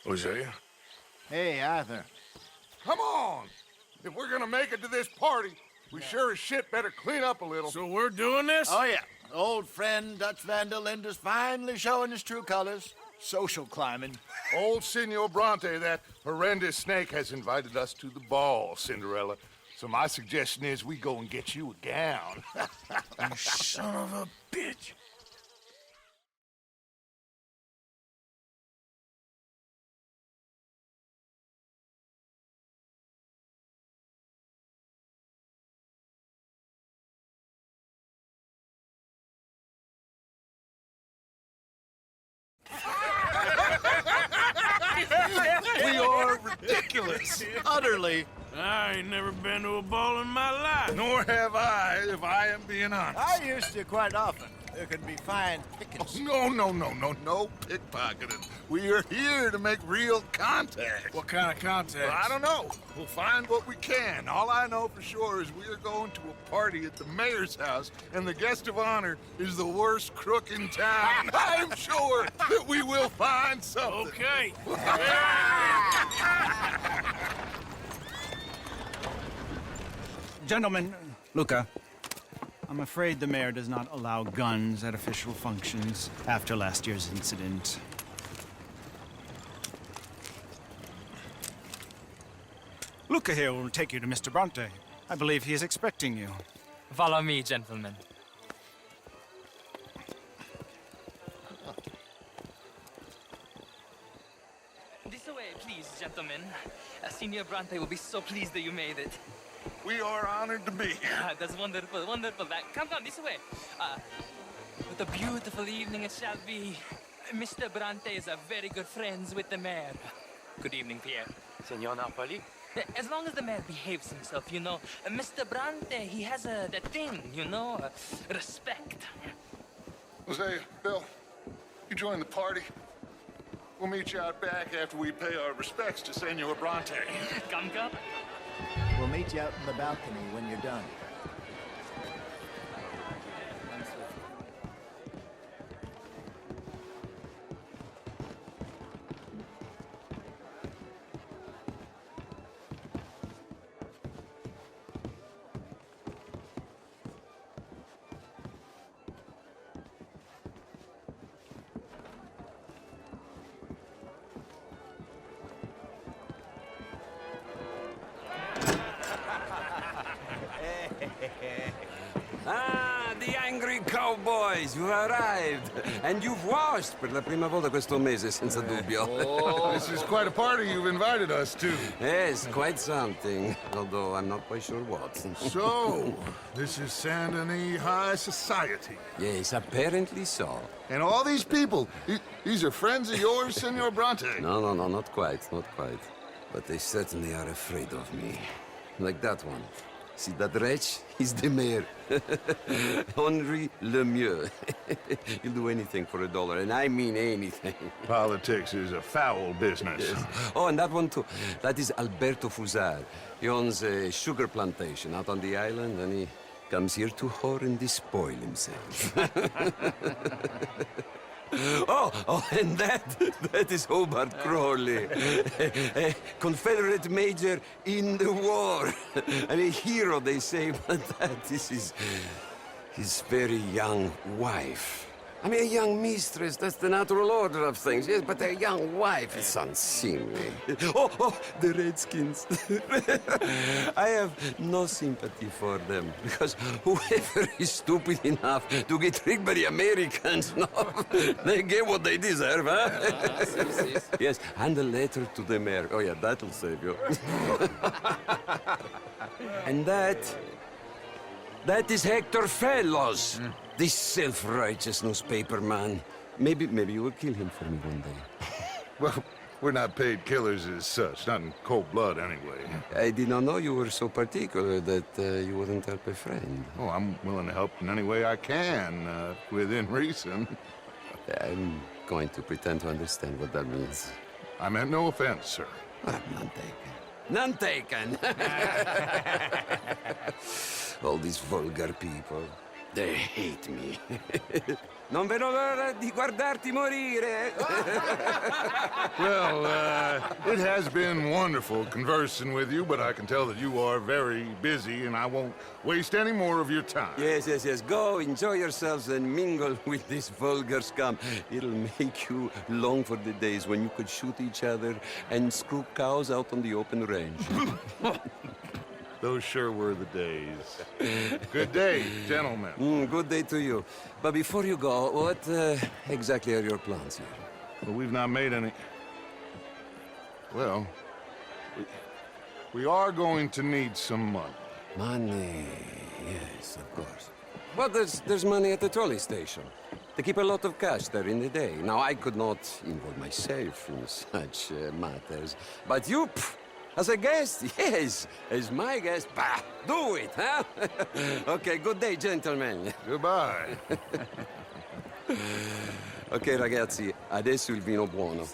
Hosea? Hey, Arthur. Come on! If we're gonna make it to this party, we sure as shit better clean up a little. So we're doing this? Oh, yeah. Old friend Dutch Van der Linde's finally showing his true colors. Social climbing. Old Senor Bronte, that horrendous snake, has invited us to the ball, Cinderella. So my suggestion is we go and get you a gown. You son of a bitch. We are ridiculous. Utterly. I ain't never been to a ball in my life. Nor have I, if I am being honest. I used to quite often. There can be fine pickings. No pickpocketing. We are here to make real contact. What kind of contact? Well, I don't know. We'll find what we can. All I know for sure is we are going to a party at the mayor's house, and the guest of honor is the worst crook in town. I'm sure that we will find something. Okay. Gentlemen, Luca, I'm afraid the mayor does not allow guns at official functions after last year's incident. Luca here will take you to Mr. Bronte. I believe he is expecting you. Follow me, gentlemen. This way, please, gentlemen. Senior Bronte will be so pleased that you made it. We are honored to be here. That's wonderful, wonderful. Come, this way. What a beautiful evening it shall be. Mr. Bronte is a very good friends with the mayor. Good evening, Pierre. Senor Napoli? As long as the mayor behaves himself, you know. Mr. Bronte, he has that thing, you know, respect. Hosea, Bill, you join the party. We'll meet you out back after we pay our respects to Senor Bronte. Come. We'll meet you out in the balcony when you're done. Ah, the angry cowboys, you've arrived. And you've washed per la prima volta questo mese, senza dubbio. This is quite a party you've invited us to. Yes, quite something. Although I'm not quite sure what. So, this is Saint Denis High Society. Yes, apparently so. And all these people, these are friends of yours, Senor Bronte? No, not quite, not quite. But they certainly are afraid of me. Like that one. See that wretch? He's the mayor. Henri Lemieux. He'll do anything for $1, and I mean anything. Politics is a foul business. Yes. Oh, and that one too. That is Alberto Fusar. He owns a sugar plantation out on the island, and he comes here to whore and despoil himself. Oh, and that is Hobart Crawley, a Confederate major in the war. I mean, a hero, they say, but that is his very young wife. I mean, a young mistress, that's the natural order of things, yes, but a young wife is unseemly. Oh, the Redskins. I have no sympathy for them, because whoever is stupid enough to get tricked by the Americans, no, they get what they deserve, huh? Yes, and a letter to the mayor. Oh, yeah, that'll save you. And that is Hector Fellows. This self-righteous newspaper man. Maybe you will kill him for me one day. Well, we're not paid killers as such, not in cold blood anyway. I did not know you were so particular that you wouldn't help a friend. Oh, I'm willing to help in any way I can, within reason. I'm going to pretend to understand what that means. I meant no offense, sir. None taken. None taken! All these vulgar people. They hate me. Non vedo l'ora di guardarti morire. Well, it has been wonderful conversing with you, but I can tell that you are very busy, and I won't waste any more of your time. Yes, yes, yes. Go, enjoy yourselves and mingle with this vulgar scum. It'll make you long for the days when you could shoot each other and screw cows out on the open range. Those sure were the days. Good day, gentlemen. Good day to you. But before you go, what exactly are your plans here? Well, we've not made any... Well, we are going to need some money. Money, yes, of course. But there's money at the trolley station. They keep a lot of cash there in the day. Now, I could not involve myself in such matters. But you, as a guest, yes, as my guest, bah, do it, huh? Okay, good day, gentlemen. Goodbye. Ok, ragazzi, adesso il vino buono.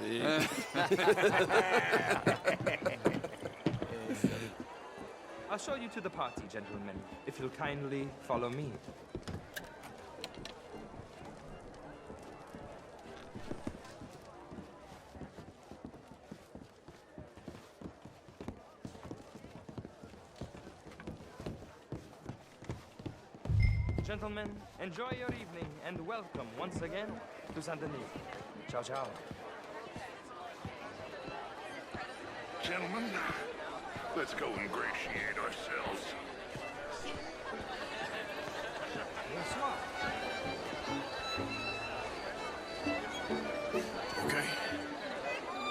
I'll show you to the party, gentlemen, if you'll kindly follow me. Gentlemen, enjoy your evening and welcome once again to Saint Denis. Ciao, ciao. Gentlemen, let's go ingratiate ourselves. Okay.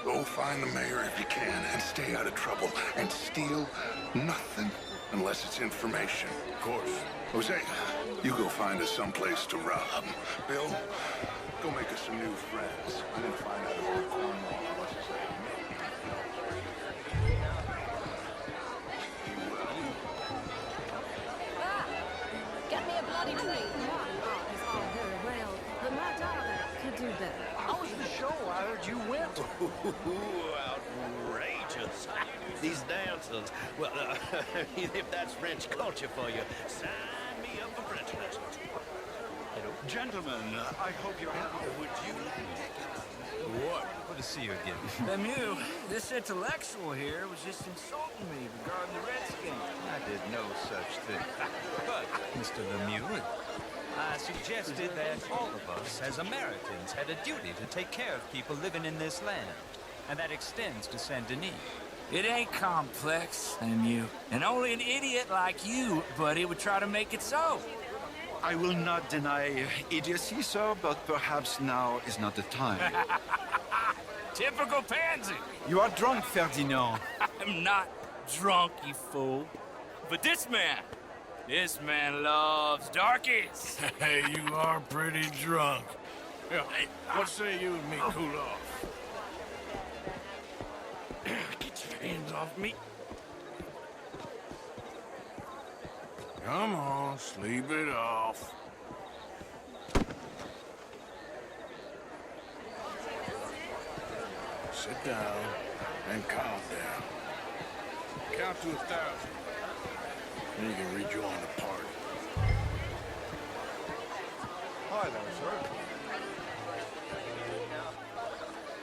Go find the mayor if you can and stay out of trouble and steal nothing unless it's information. Of course. Jose, you go find us someplace to rob. Bill, go make us some new friends. I'm gonna find out about Cornwall. What's his name? Get me a bloody drink. Art is all very well, but my daughter could do better. How was the show? I heard you went. Outrageous. These dancers. Well, if that's French culture for you, sign me up for French lessons. Gentlemen, I hope you're happy. Would you What? Good to see you again. Lemieux, this intellectual here was just insulting me regarding the Redskins. I did no such thing. But, Mr. Lemieux, I suggested that all of us, as Americans, had a duty to take care of people living in this land. And that extends to Saint Denis. It ain't complex, Lemieux. And only an idiot like you, buddy, would try to make it so. I will not deny idiocy, sir, but perhaps now is not the time. Typical pansy. You are drunk, Ferdinand. I'm not drunk, you fool. But this man loves darkies. Hey, you are pretty drunk. Yeah, what say you and me cool off? Get your hands off me. Come on, sleep it off. Sit down and calm down. Count to 1,000. Then you can rejoin the party. Hi there, sir.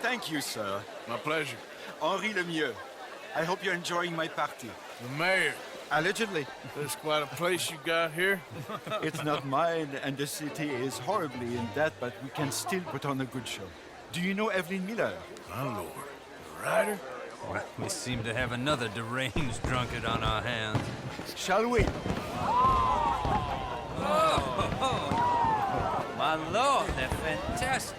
Thank you, sir. My pleasure. Henri Lemieux. I hope you're enjoying my party. The mayor. Allegedly. That's quite a place you got here. It's not mine, and the city is horribly in debt, but we can still put on a good show. Do you know Evelyn Miller? My lord. The writer? Well, we seem to have another deranged drunkard on our hands. Shall we? My lord, they're fantastic.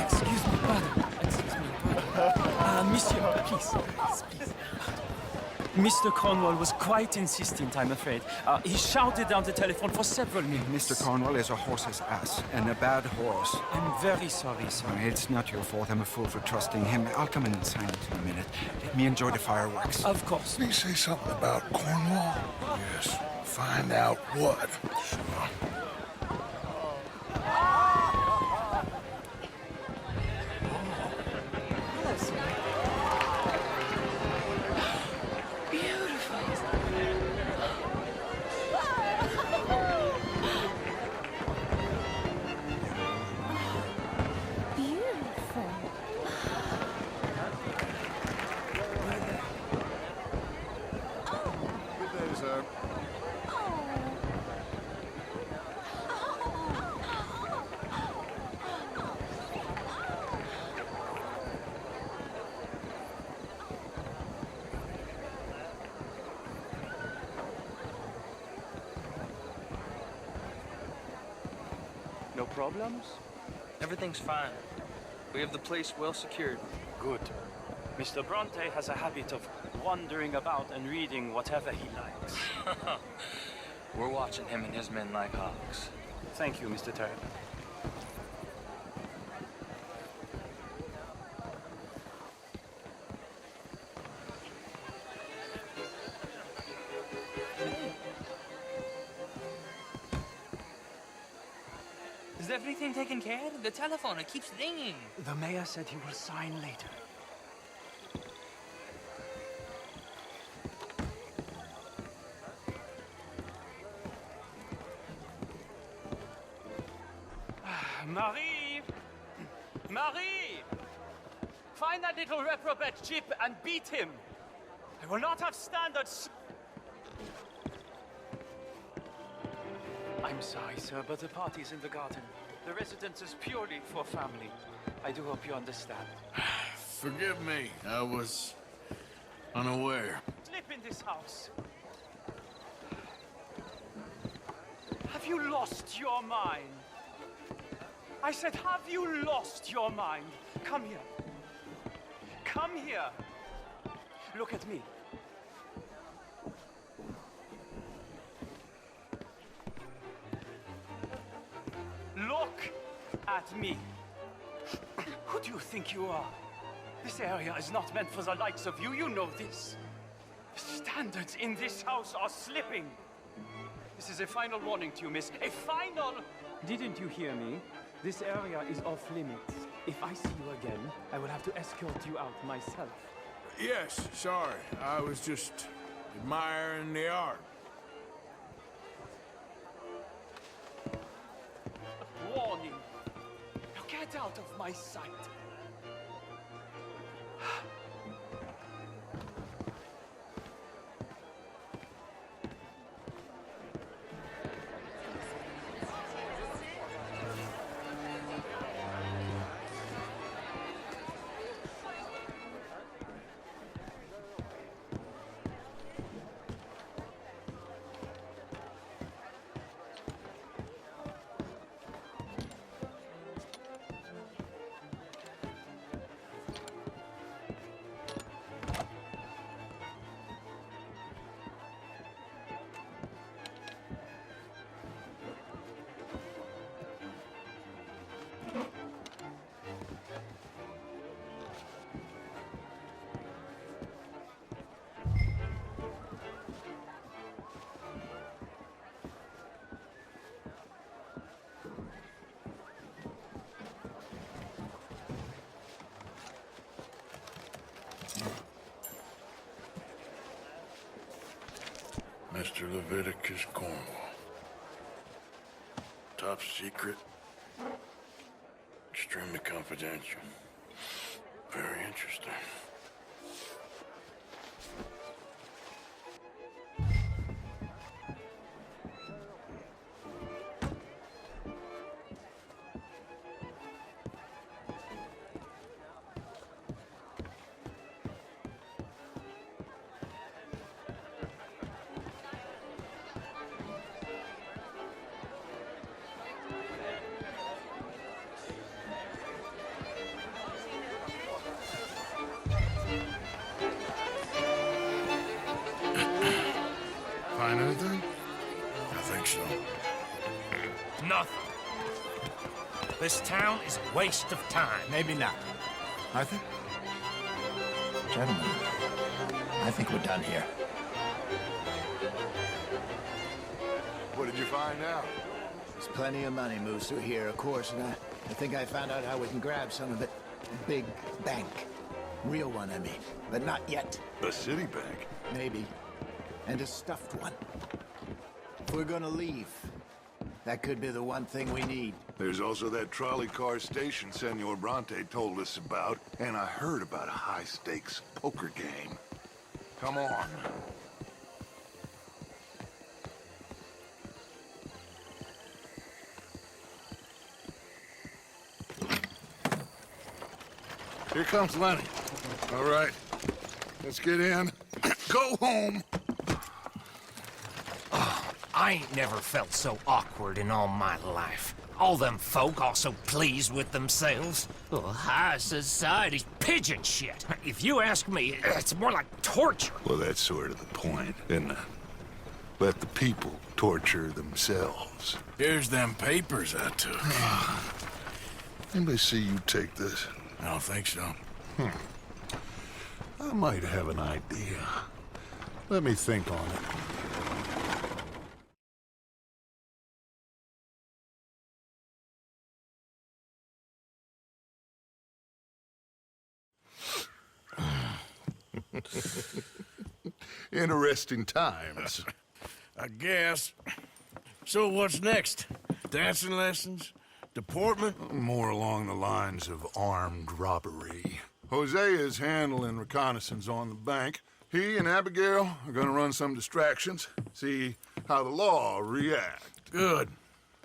Excuse me, brother. Monsieur, please. Mr. Cornwall was quite insistent, I'm afraid. He shouted down the telephone for several minutes. Mr. Cornwall is a horse's ass, and a bad horse. I'm very sorry, sir. It's not your fault. I'm a fool for trusting him. I'll come in silence in a minute. Let me enjoy the fireworks. Of course. Did he say something about Cornwall? Yes. Find out what. problems? Everything's fine. We have the place well secured. Good. Mr. Bronte has a habit of wandering about and reading whatever he likes. We're watching him and his men like hawks. Thank you, Mr. Turner. Is everything taken care of? The telephone, it keeps ringing. The mayor said he will sign later. Marie! Marie! Find that little reprobate Chip and beat him. I will not have standards. I'm sorry, sir, but the party's in the garden. The residence is purely for family. I do hope you understand. Forgive me. I was unaware. Slip in this house. Have you lost your mind? I said, have you lost your mind? Come here. Come here. Look at me. Look at me. Who do you think you are? This area is not meant for the likes of you. You know this. The standards in this house are slipping. This is a final warning to you, miss. A final... Didn't you hear me? This area is off limits. If I see you again, I will have to escort you out myself. Yes, sorry. I was just admiring the art. Warning. Now get out of my sight. Mr. Leviticus Cornwall. Top secret. Extremely confidential. Very interesting. Find anything? I think so. Nothing. This town is a waste of time. Maybe not. Arthur? Gentlemen, I think we're done here. What did you find out? There's plenty of money moves through here, of course, and I think I found out how we can grab some of it. A big bank. Real one, I mean. But not yet. A city bank? Maybe. And a stuffed one. If we're gonna leave, that could be the one thing we need. There's also that trolley car station Senor Bronte told us about, and I heard about a high-stakes poker game. Come on. Here comes Lenny. All right, let's get in. Go home. I ain't never felt so awkward in all my life. All them folk all so pleased with themselves. Oh, high society's pigeon shit. If you ask me, it's more like torture. Well, that's sort of the point, isn't it? Let the people torture themselves. Here's them papers I took. Let me see you take this. I don't think so. I might have an idea. Let me think on it. Interesting times. I guess. So what's next? Dancing lessons? Deportment? More along the lines of armed robbery. Hosea is handling reconnaissance on the bank. He and Abigail are gonna run some distractions, see how the law react. Good.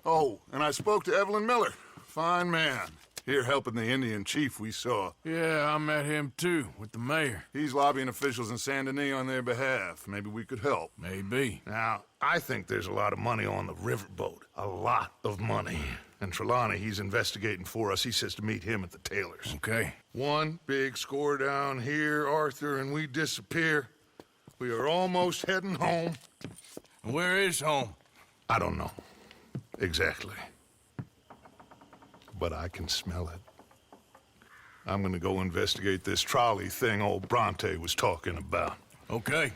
Oh, and I spoke to Evelyn Miller. Fine man. Here helping the Indian chief we saw. Yeah, I met him too, with the mayor. He's lobbying officials in Saint Denis on their behalf. Maybe we could help. Maybe. Now, I think there's a lot of money on the riverboat. A lot of money. And Trelawney, he's investigating for us. He says to meet him at the Taylor's. Okay. One big score down here, Arthur, and we disappear. We are almost heading home. And where is home? I don't know. Exactly. But I can smell it. I'm gonna go investigate this trolley thing old Bronte was talking about. Okay.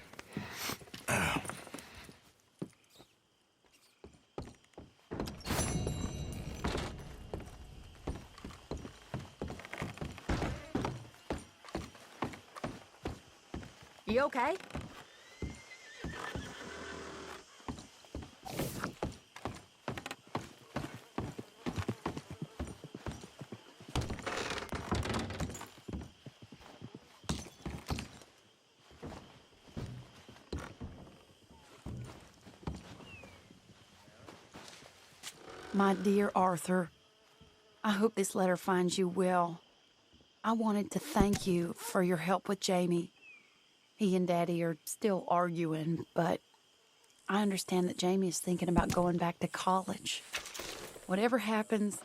You okay? My dear Arthur, I hope this letter finds you well. I wanted to thank you for your help with Jamie. He and Daddy are still arguing, but I understand that Jamie is thinking about going back to college. Whatever happens...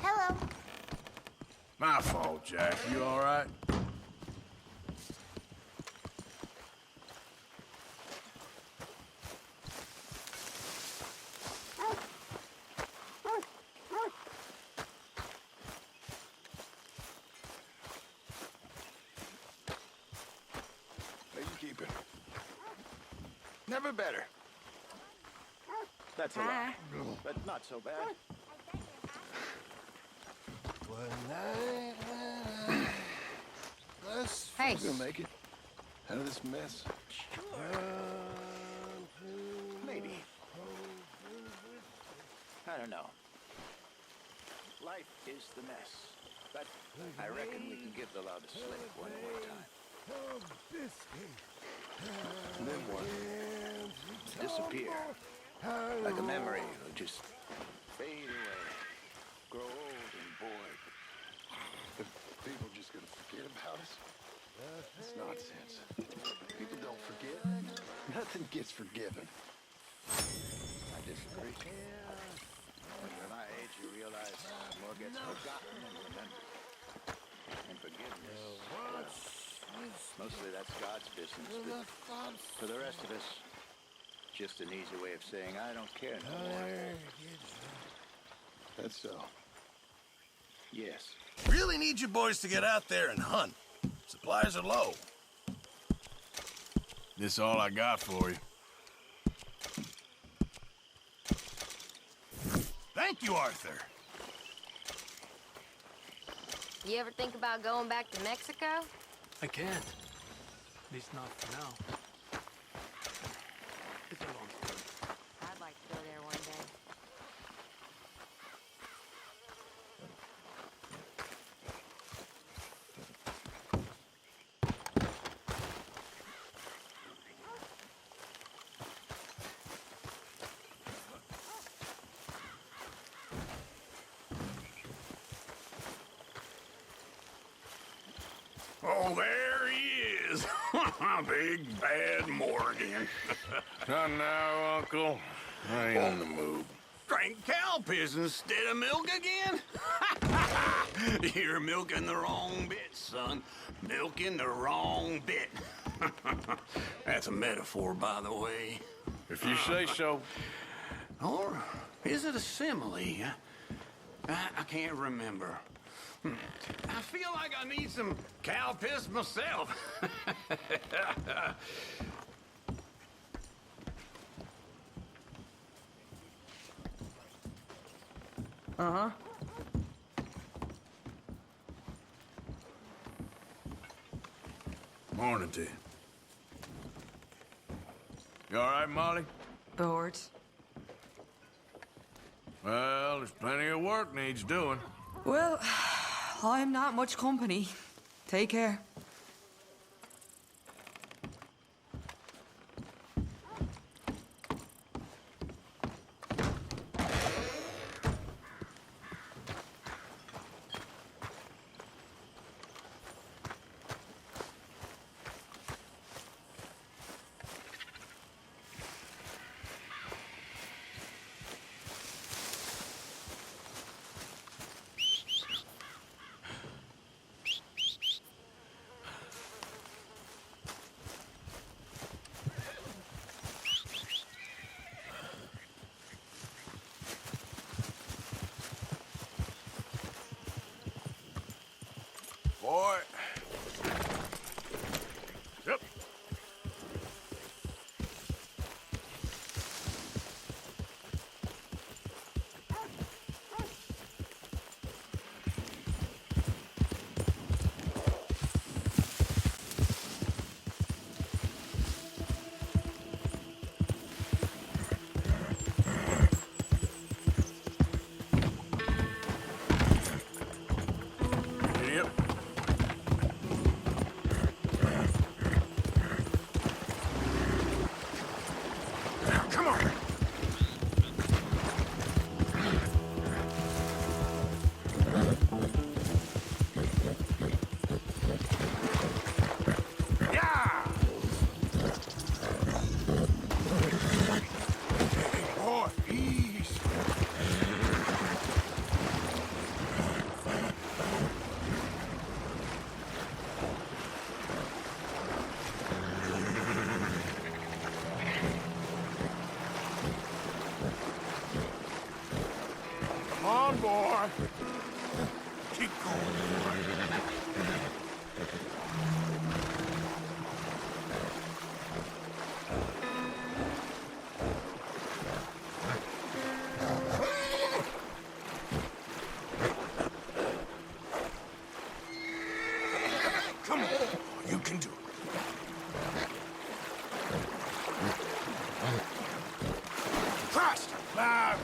Hello. My fault, Jack. You all right? How you keeping? Never better. That's a lot, but not so bad. Hey. We're gonna make it out of this mess. Maybe. I don't know. Life is the mess, but I reckon we can give the loud a slip one more time. And then what? Disappear. Like a memory, it'll just fade away. Grow old and bored. People just gonna forget about us? That's nonsense. People don't forget. Nothing gets forgiven. I disagree. When you're my age, you realize more gets forgotten than remembered. And forgiveness, well, mostly that's God's business. But for the rest of us, just an easy way of saying, I don't care no more. That's so. Yes. Really need you boys to get out there and hunt. Supplies are low. This all I got for you. Thank you, Arthur. You ever think about going back to Mexico? I can't. At least not for now. It's a long story. I'd like to go there one day. Oh, there he is. Big bad Morgan. Not now, Uncle. I ain't in the mood. Drank cow piss instead of milk again? You're milking the wrong bit, son. Milking the wrong bit. That's a metaphor, by the way. If you say so. Or is it a simile? I can't remember. I feel like I need some cow piss myself. Uh-huh. Morning to you. You all right, Molly? Bored. Well, there's plenty of work needs doing. Well, I'm not much company. Take care. Boy. Yep. Yep. Come on. Yeah. Boy, easy. Come on, boy. Keep going. Come on. You can do it. Fast! Loud!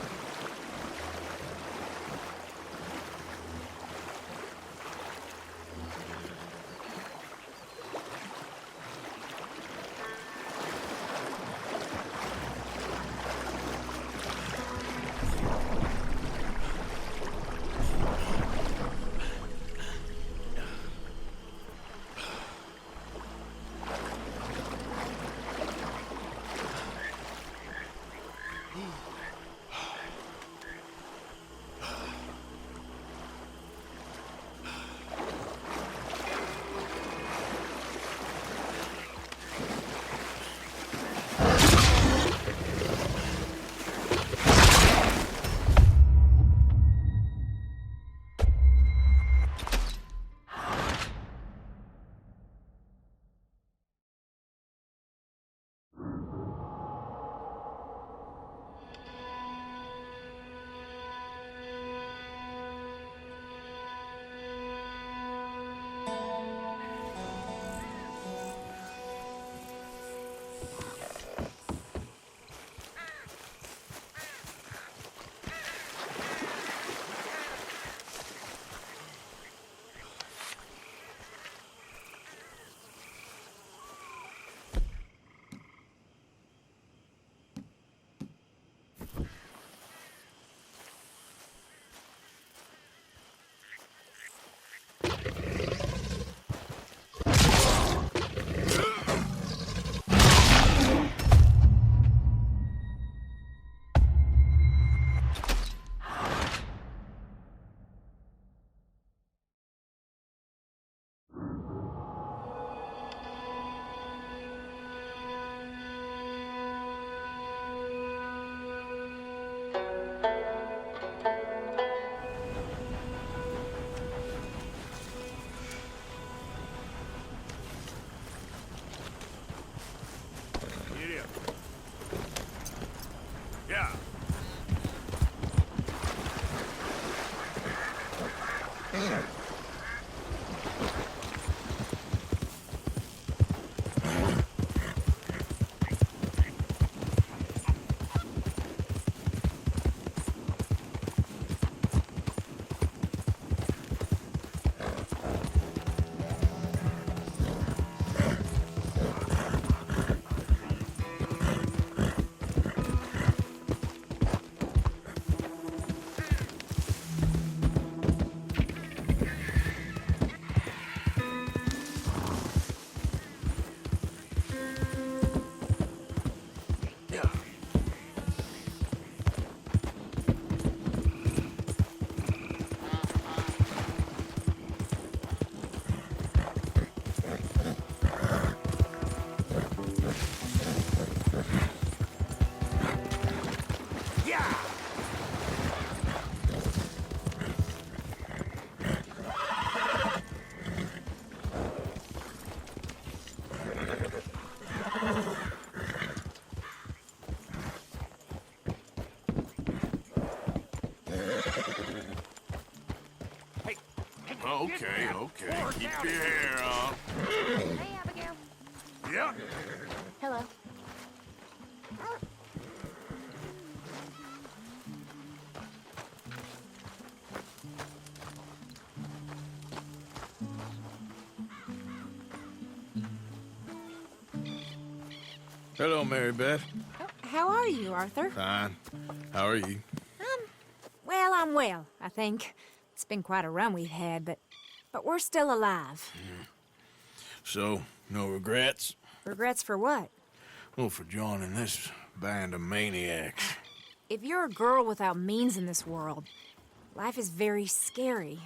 Okay, okay. Keep your hair up. Hey, Abigail. Yeah. Hello. Hello, Mary Beth. How are you, Arthur? Fine. How are you? Well, I'm well, I think. It's been quite a run we've had, but we're still alive. So, no regrets? Regrets for what? Well, for joining this band of maniacs. If you're a girl without means in this world, life is very scary.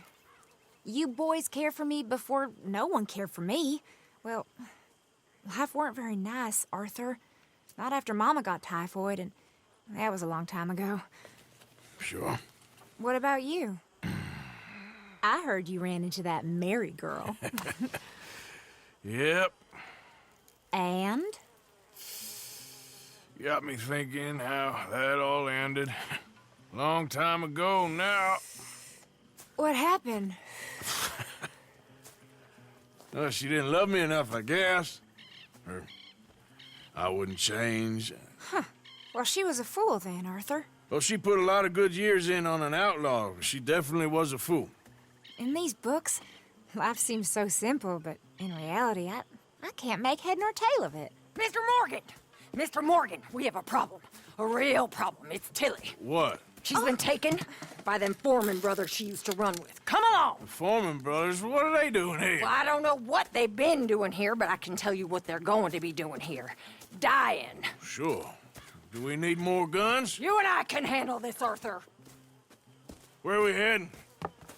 You boys cared for me before no one cared for me. Well, life weren't very nice, Arthur. Not after Mama got typhoid, and that was a long time ago. Sure. What about you? I heard you ran into that Mary girl. Yep. And? Got me thinking how that all ended. Long time ago now. What happened? Well, she didn't love me enough, I guess. Or I wouldn't change. Huh. Well, she was a fool then, Arthur. Well, she put a lot of good years in on an outlaw. She definitely was a fool. In these books, life seems so simple, but in reality, I can't make head nor tail of it. Mr. Morgan! Mr. Morgan, we have a problem. A real problem. It's Tilly. What? She's been taken by them Foreman brothers she used to run with. Come along! The Foreman brothers? What are they doing here? Well, I don't know what they've been doing here, but I can tell you what they're going to be doing here. Dying. Sure. Do we need more guns? You and I can handle this, Arthur. Where are we heading?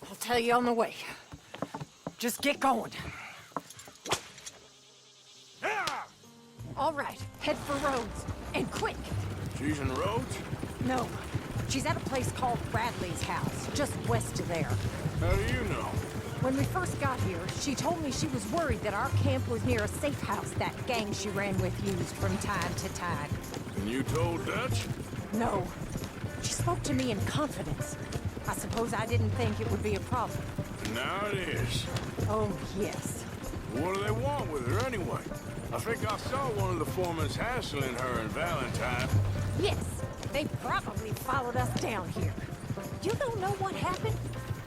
I'll tell you on the way. Just get going. All right, head for Rhodes. And quick. She's in Rhodes? No, she's at a place called Bradley's house, just west of there. How do you know? When we first got here, she told me she was worried that our camp was near a safe house that gang she ran with used from time to time. And you told Dutch? No. She spoke to me in confidence. I suppose I didn't think it would be a problem. Now it is. Oh, yes. What do they want with her anyway? I think I saw one of the foremans hassling her and Valentine. Yes, they probably followed us down here. You don't know what happened?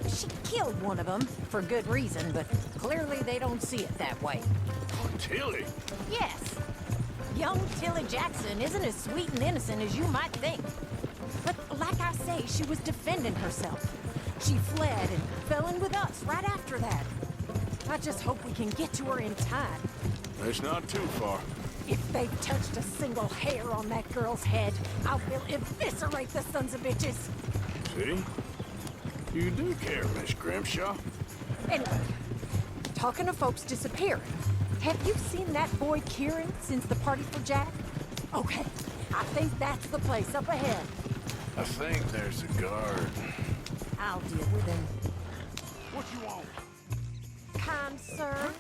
She killed one of them, for good reason, but clearly they don't see it that way. Oh, Tilly? Yes. Young Tilly Jackson isn't as sweet and innocent as you might think. But like I say, she was defending herself. She fled and fell in with us right after that. I just hope we can get to her in time. It's not too far. If they've touched a single hair on that girl's head, I will eviscerate the sons of bitches. See? You do care, Miss Grimshaw. Anyway, talking of folks disappearing, have you seen that boy Kieran since the party for Jack? Okay, I think that's the place up ahead. I think there's a guard. I'll deal with him. What you want? Kind sir,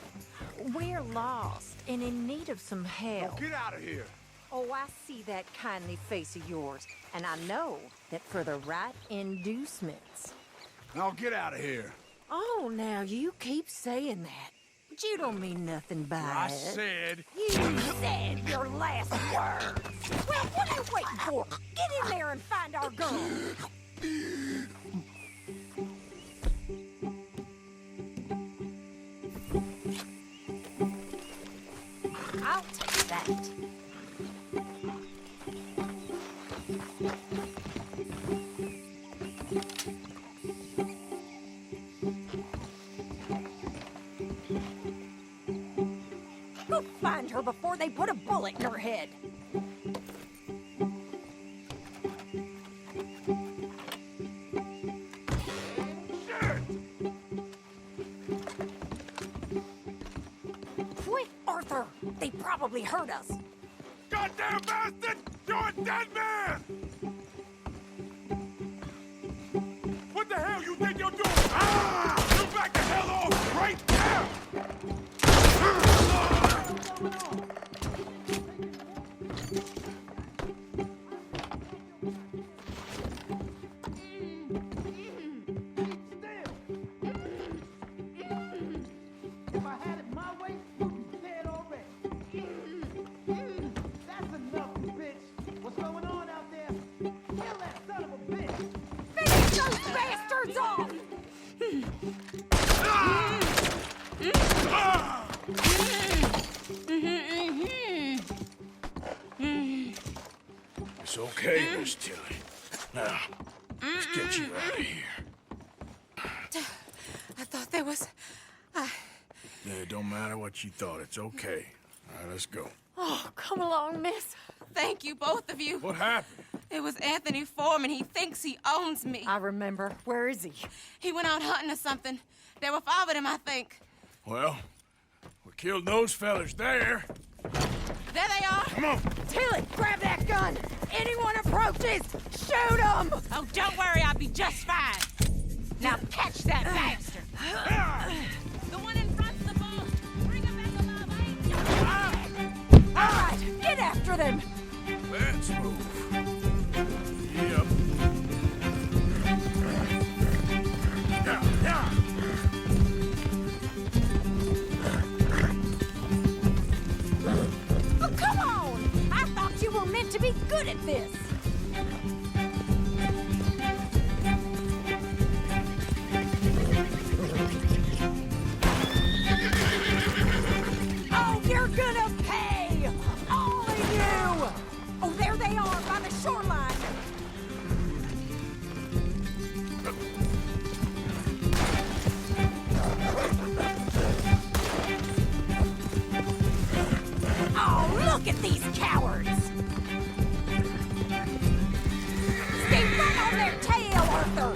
we're lost and in need of some help. Get out of here. Oh, I see that kindly face of yours, and I know that for the right inducements. Now get out of here. Oh, now you keep saying that. But you don't mean nothing by I it. said... You said your last words. Well, what are you waiting for? Get in there and find our girl. I'll take that. Go find her before they put a bullet in her head. Quick, Arthur! They probably heard us. Goddamn bastard! You're a dead man! What the hell you think you're doing? Ah! You back the hell off right now! If I had it my way, you'd be dead already. That's enough, you bitch. What's going on out there? Kill that son of a bitch. Finish those bastards off! It's okay, Miss Tilly. Now, let's get you out of here. I thought there was... Yeah, it don't matter what you thought. It's okay. All right, let's go. Oh, come along, miss. Thank you, both of you. What happened? It was Anthony Foreman. He thinks he owns me. I remember. Where is he? He went out hunting or something. There were 5 of them, I think. Well, we killed those fellas there. There they are. Come on. Tilly, grab that gun! Anyone approaches, shoot them! Oh, don't worry. I'll be just fine. Now catch that bastard! The one in front's the boss. Bring him back alive. All right, get after them! Let's move. Yep. Yeah. Oh, come on! I thought you were meant to be good at this! Oh, you're gonna pay! All of you! Oh, there they are by the shoreline! Oh, look at these cowards! Stay right on their tail, Arthur!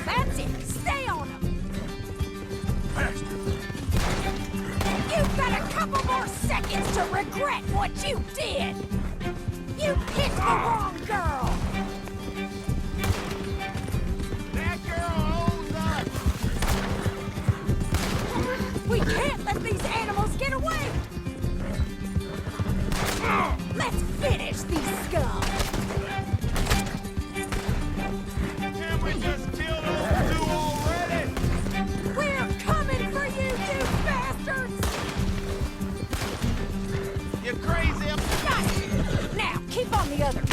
That's it! Stay on them! You've got a couple more seconds to regret what you did! You picked the wrong girl! That girl owns us! We can't let these animals get away! Let's finish these scum! Can't we just kill those 2 already? We're coming for you, you bastards! You crazy? Got it! Now, keep on the other.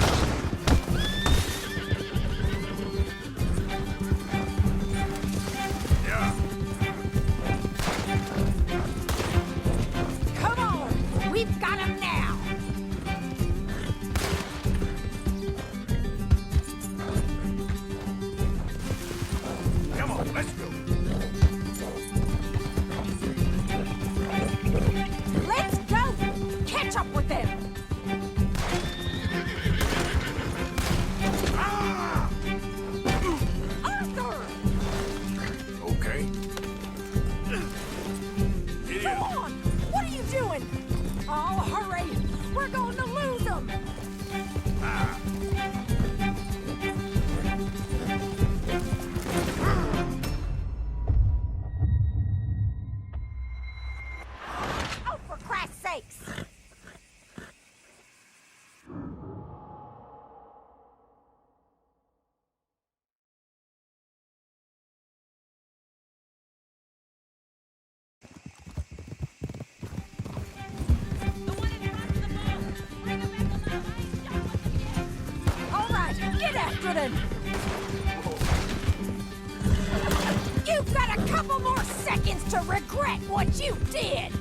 bastard! You've got a couple more seconds to regret what you did!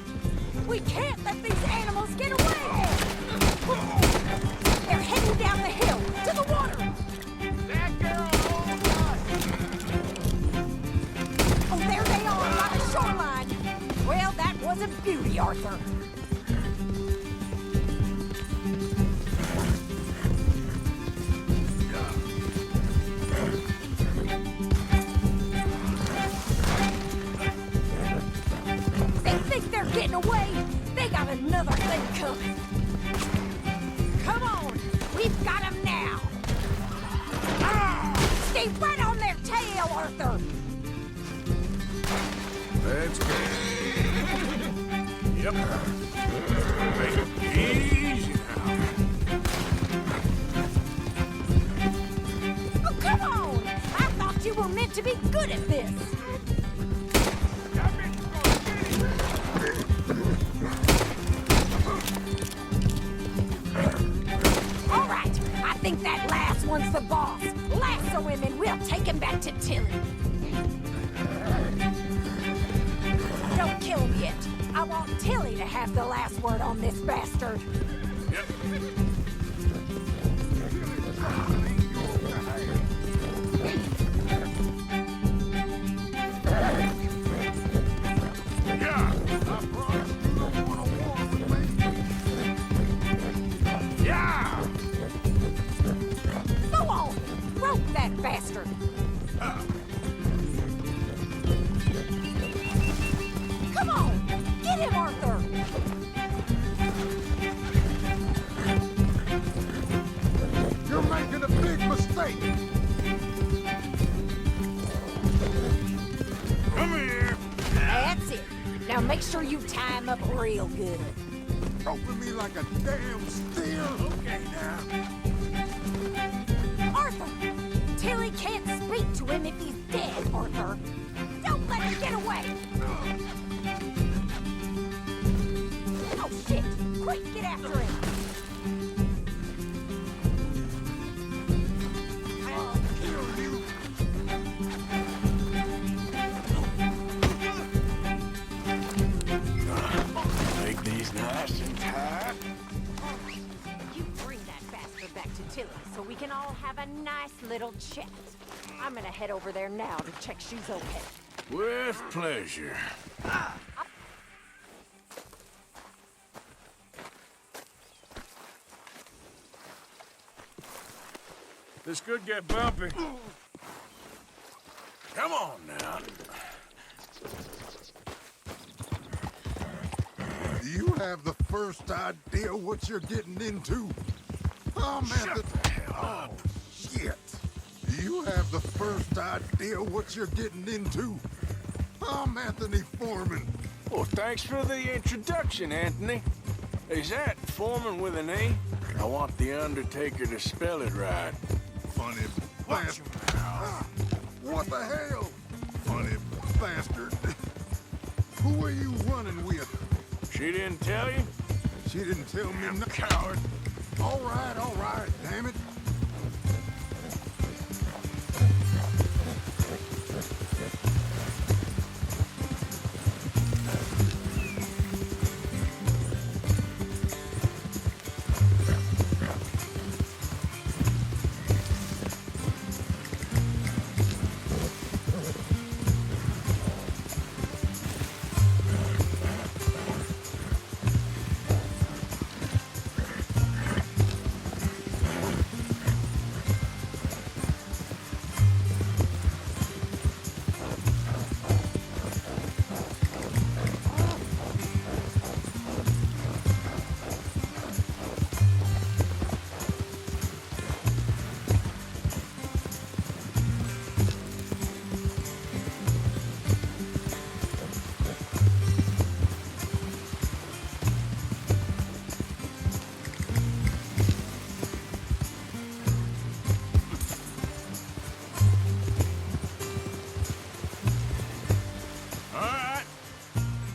We can't let these animals get away! They're heading down the hill, to the water! That girl owns us! Oh, there they are, by the shoreline! Well, that was a beauty, Arthur. They think they're getting away. They got another thing coming. Come on, we've got them now. Stay right on their tail, Arthur. Let's go. Yep. Make it easy now. Oh, come on! I thought you were meant to be good at this. All right, I think that last one's the boss. Lasso him and we'll take him back to Tilly. Don't kill him yet. I want Tilly to have the last word on this bastard. Yeah! Go on! Rope that bastard! Come on! Get him, Arthur! You're making a big mistake! Come here! That's it. Now make sure you tie him up real good. Roping me like a damn steer! Okay, now. Arthur! Tilly can't speak to him if he's dead, Arthur. Don't let him get away! Oh, shit! Quick, get after him! I'll kill you! Make these nice and tight. You bring that bastard back to Tilly so we can all have a nice little chat. I'm gonna head over there now to check she's okay. With pleasure. This could get bumpy. Come on now. Do you have the first idea what you're getting into? Oh, man. Shut the hell up. Oh, shit. Do you have the first idea what you're getting into? I'm Anthony Foreman. Well, thanks for the introduction, Anthony. Is that Foreman with an A? I want the Undertaker to spell it right. Funny bastard. What the hell? Funny bastard. Who are you running with? She didn't tell you? She didn't tell me no. Coward. All right, damn it.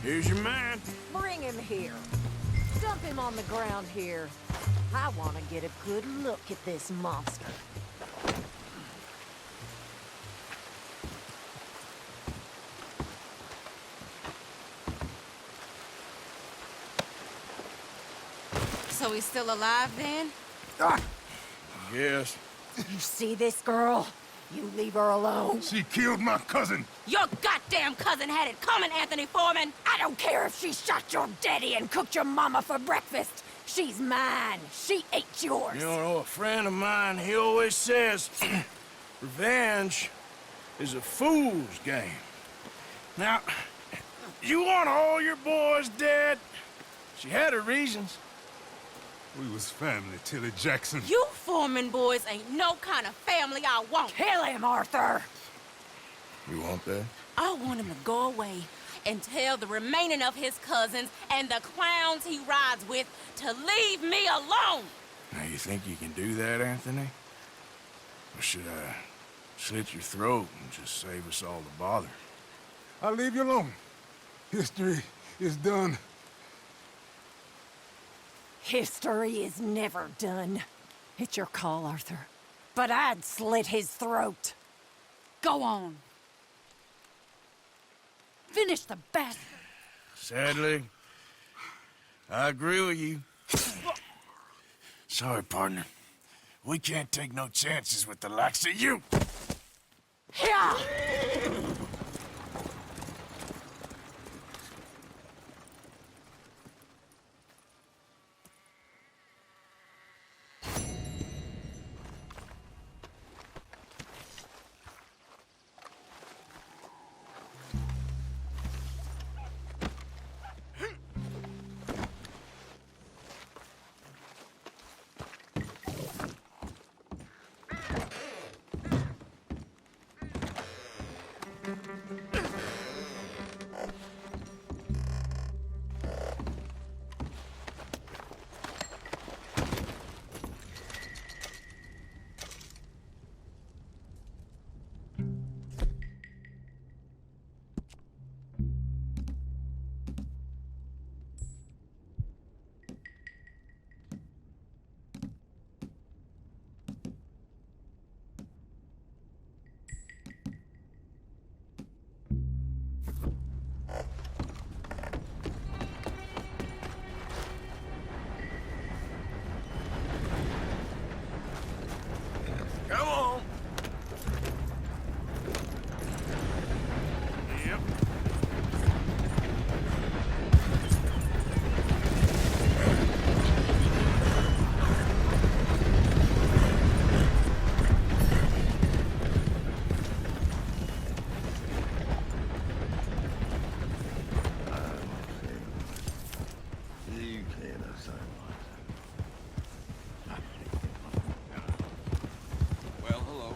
Here's your man. Bring him here. Dump him on the ground here. I want to get a good look at this monster. So he's still alive then? Yes. You see this girl? You leave her alone. She killed my cousin. Your goddamn cousin had it coming, Anthony Foreman. I don't care if she shot your daddy and cooked your mama for breakfast. She's mine. She ate yours. You know, a friend of mine, he always says, revenge is a fool's game. Now, you want all your boys dead? She had her reasons. We was family, Tilly Jackson. You Foreman boys ain't no kind of family I want. Kill him, Arthur. You want that? I want him to go away and tell the remaining of his cousins and the clowns he rides with to leave me alone. Now, you think you can do that, Anthony? Or should I slit your throat and just save us all the bother? I'll leave you alone. History is done. History is never done. It's your call, Arthur. But I'd slit his throat. Go on. Finish the bastard. Sadly, I agree with you. Sorry, partner. We can't take no chances with the likes of you. Yeah! Come on. Yep. Well, hello.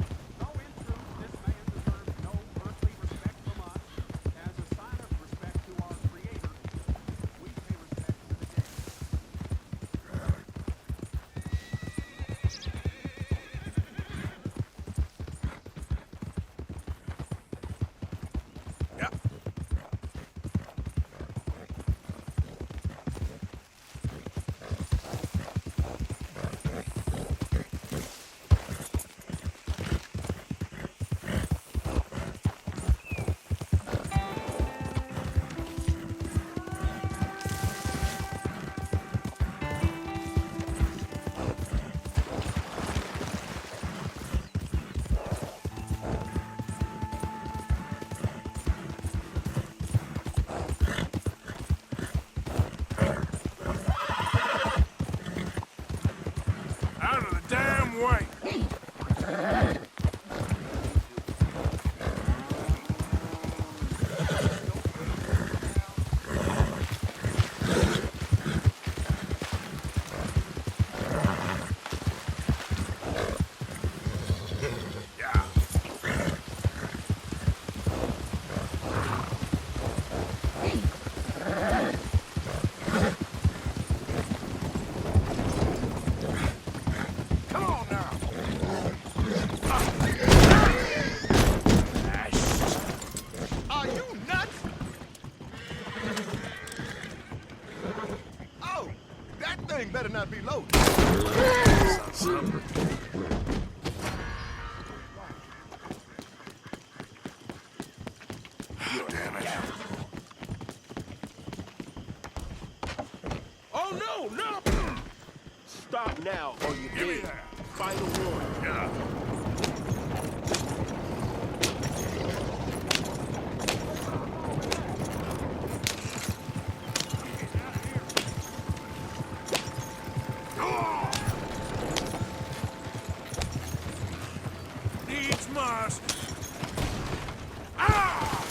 Out of the damn way. Come on now. Are you nuts? Oh, that thing better not be loaded. Damn it. Oh, no, no! Stop now, or you Give me dead. that. Final warning. Yeah. Needs must. Ah!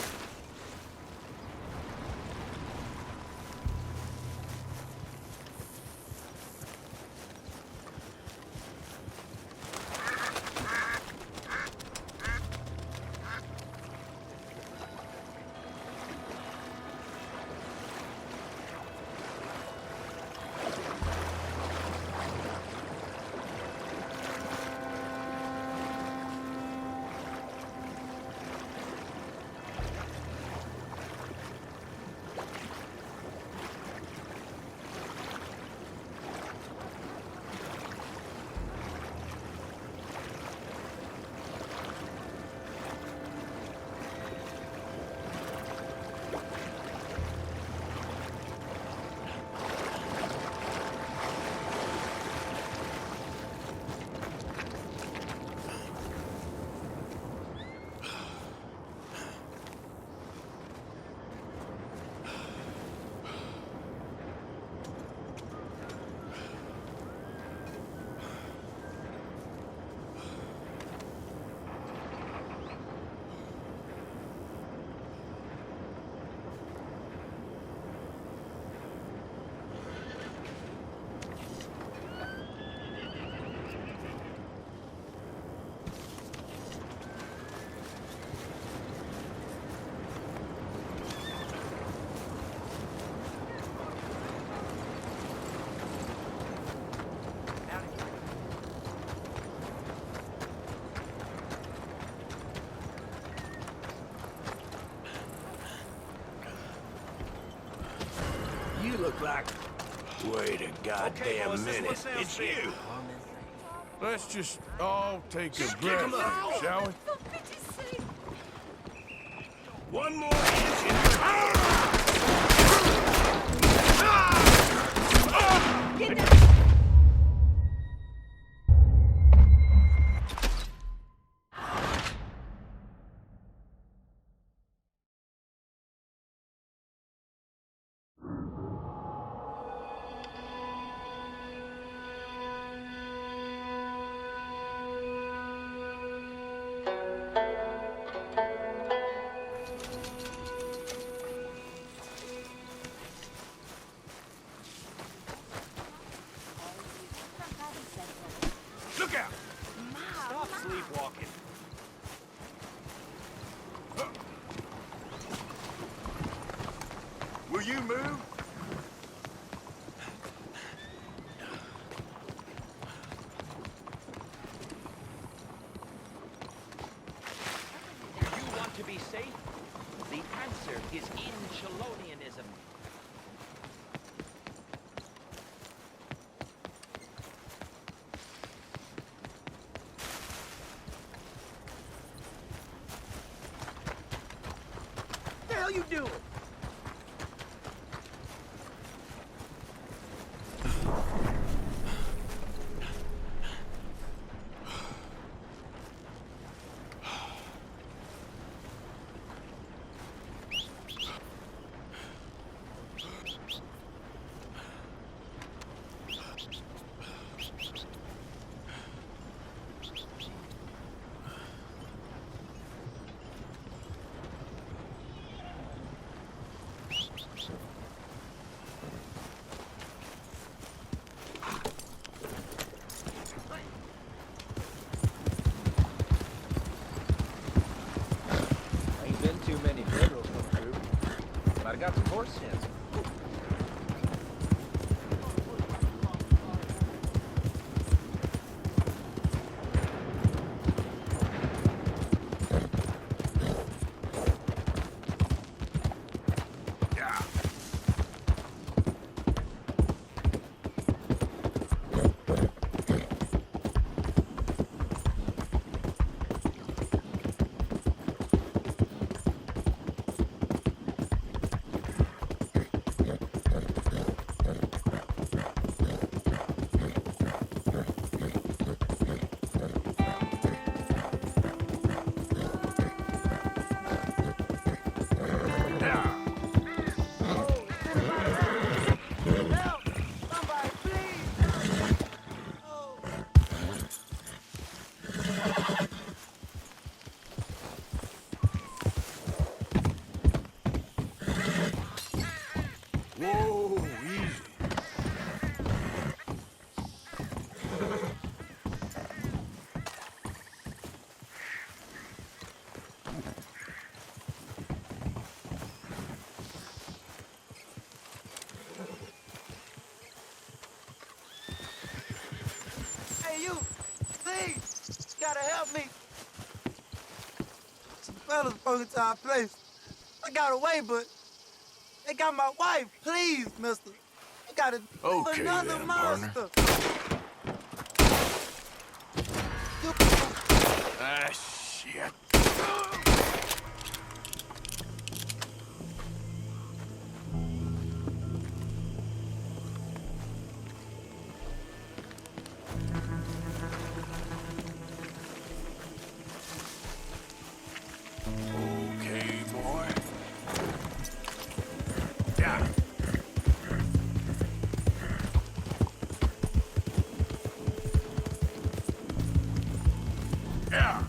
You look like... Wait a goddamn minute. It's you. Let's just all take a Kick breath, him out. shall we? One more inch and... Get down! Look out! Stop sleepwalking. Will you move? Do you want to be safe? The answer is in Chelonianism. What the hell you doing? Ain't been too many federals come through, but I got some horse sense. help me. Some fellas broke into our place. I got away, but they got my wife. Please, mister. You gotta Okay, another then, partner. monster. Ah, shit. Okay, boy. Yeah. Yeah.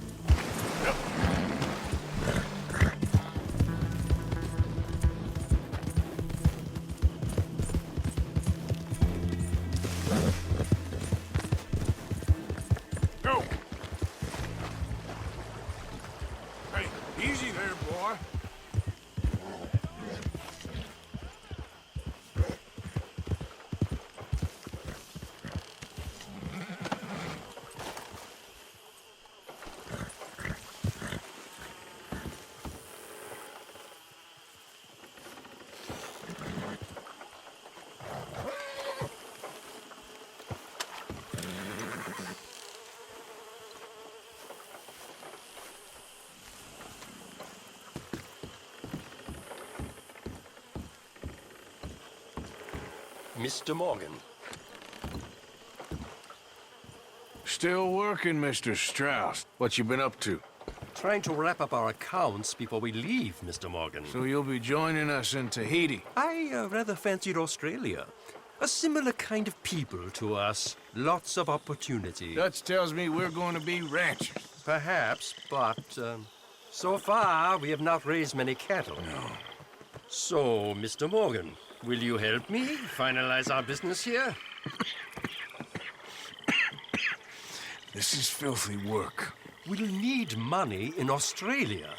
Go. Hey, easy there, boy. Mr. Morgan. Still working, Mr. Strauss. What you been up to? Trying to wrap up our accounts before we leave, Mr. Morgan. So you'll be joining us in Tahiti? I rather fancied Australia. A similar kind of people to us. Lots of opportunity. Dutch tells me we're going to be ranchers. Perhaps, but so far we have not raised many cattle. No. So, Mr. Morgan, will you help me finalize our business here? This is filthy work. We'll need money in Australia.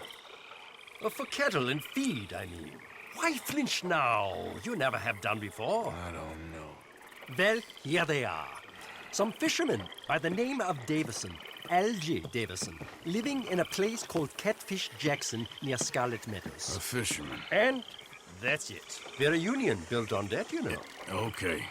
For cattle and feed, I mean. Why flinch now? You never have done before. I don't know. Well, here they are. Some fishermen by the name of Davison, L.J. Davison, living in a place called Catfish Jackson near Scarlet Meadows. A fisherman. And that's it. We're a union built on that, you know. Okay.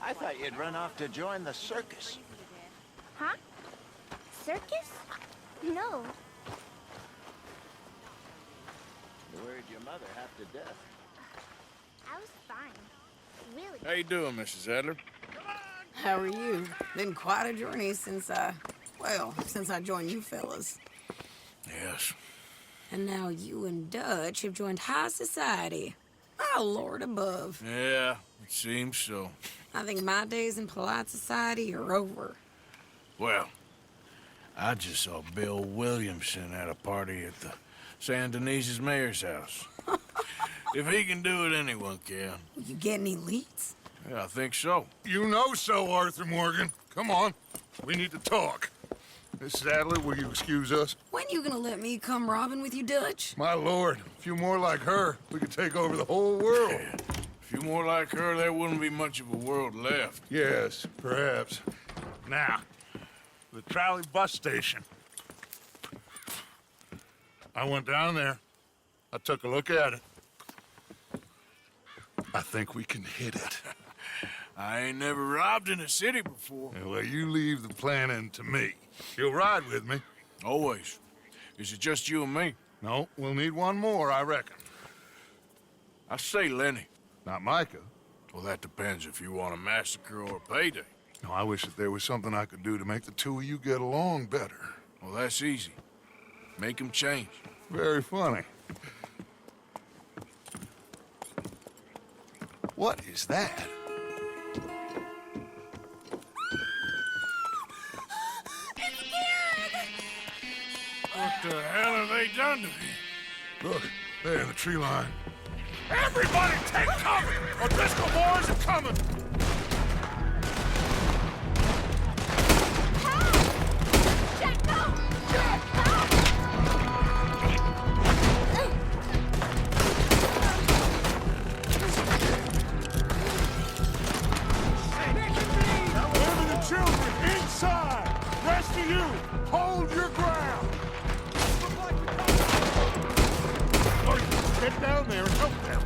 I thought you'd run off to join the circus. Huh? Circus? No. You worried your mother half to death. I was fine. Really. How you doing, Mrs. Adler? How are you? Been quite a journey since I joined you fellas. Yes. And now you and Dutch have joined high society. Oh, Lord above. Yeah, it seems so. I think my days in polite society are over. Well, I just saw Bill Williamson at a party at the San Denise's mayor's house. If he can do it, anyone can. You get any leads? Yeah, I think so. You know so, Arthur Morgan. Come on. We need to talk. Miss Sadler, will you excuse us? When you gonna let me come robbing with you, Dutch? My lord, a few more like her, we could take over the whole world. A few more like her, there wouldn't be much of a world left. Yes, perhaps. Now, the trolley bus station. I went down there. I took a look at it. I think we can hit it. I ain't never robbed in a city before. Well, you leave the planning to me. You'll ride with me? Always. Is it just you and me? No, we'll need one more, I reckon. I say Lenny. Not Micah. Well, that depends if you want a massacre or a payday. No, I wish that there was something I could do to make the two of you get along better. Well, that's easy. Make them change. Very funny. What is that? What the hell have they done to me? Look, there in the tree line. Everybody take cover! O'Driscoll boys are coming! Jack, no! Jack, help! Women and children, inside! Rest of you, hold your ground! Get down there and help them!